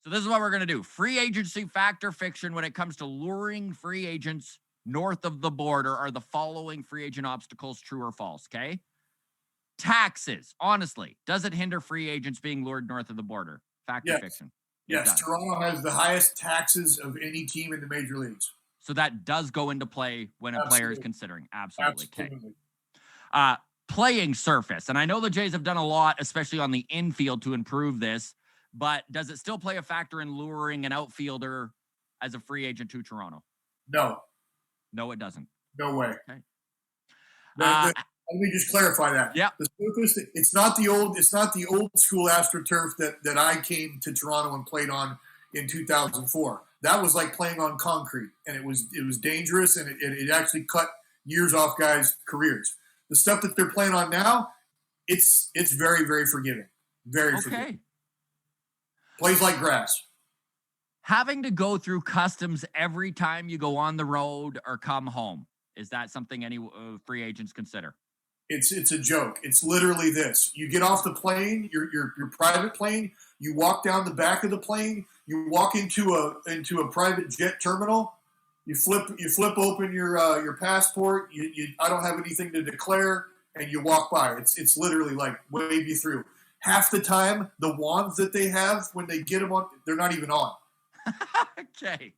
So this is what we're going to do. Free agency, fact or fiction, when it comes to luring free agents north of the border, are the following free agent obstacles true or false, okay? Taxes. Honestly, does it hinder free agents being lured north of the border? Fact or Yes. fiction? It Yes, does. Toronto has the highest taxes of any team in the major leagues. So that does go into play when a player is Absolutely. considering. Absolutely. Okay. Absolutely. Playing surface. And I know the Jays have done a lot, especially on the infield, to improve this, but does it still play a factor in luring an outfielder as a free agent to Toronto? No. No, it doesn't. No way. Okay. Let me just clarify that. Yeah. The surface, it's not the old school AstroTurf that I came to Toronto and played on in 2004. That was like playing on concrete, and it was dangerous, and it actually cut years off guys' careers. The stuff that they're playing on now, it's very, very forgiving. Very forgiving. Plays like grass. Having to go through customs every time you go on the road or come home, is that something any free agents consider? It's a joke. It's literally this: you get off the plane, your private plane, you walk down the back of the plane, you walk into a private jet terminal, you flip open your passport, I don't have anything to declare, and you walk by. It's literally like wave you through. Half the time, the wands that they have when they get them on, they're not even on. Okay.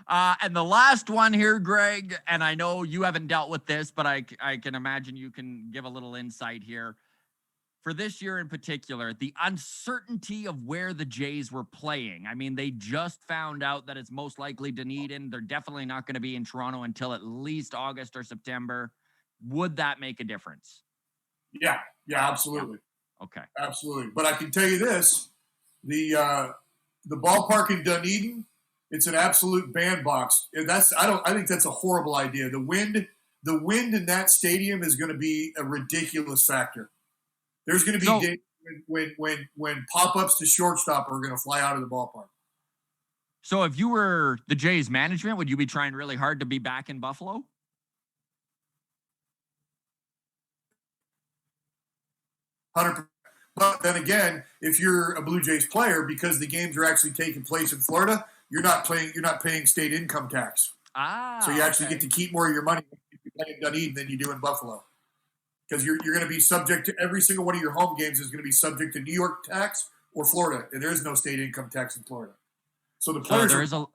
And the last one here, Greg, and I know you haven't dealt with this, but I can imagine you can give a little insight here. For this year in particular, the uncertainty of where the Jays were playing. I mean, they just found out that it's most likely Dunedin. They're definitely not going to be in Toronto until at least August or September. Would that make a difference? Yeah, absolutely. Yeah. Okay. Absolutely. But I can tell you this, the ballpark in Dunedin, it's an absolute bandbox. And I think that's a horrible idea. The wind in that stadium is going to be a ridiculous factor. There's going to be days when pop-ups to shortstop are going to fly out of the ballpark. So if you were the Jays management, would you be trying really hard to be back in Buffalo? 100%. But then again, if you're a Blue Jays player, because the games are actually taking place in Florida, you're not paying state income tax. So you actually get to keep more of your money if you play in Dunedin than you do in Buffalo. Because you're going to be subject to every single one of your home games is going to be subject to New York tax or Florida, and there is no state income tax in Florida. So the players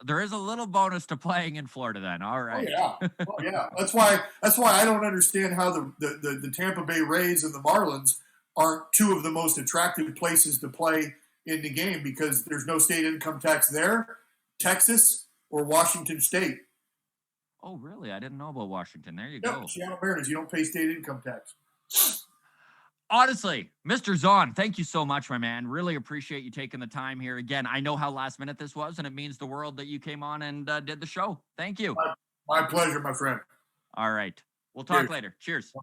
there is a little bonus to playing in Florida then. All right. Oh yeah. That's why I don't understand how the Tampa Bay Rays and the Marlins aren't two of the most attractive places to play in the game, because there's no state income tax there, Texas or Washington State. Oh, really? I didn't know about Washington. There you go. Seattle Mariners, you don't pay state income tax. Honestly, Mr. Zaun, thank you so much, my man. Really appreciate you taking the time here. Again, I know how last minute this was, and it means the world that you came on and did the show. Thank you. My pleasure, my friend. All right. We'll talk later. Cheers.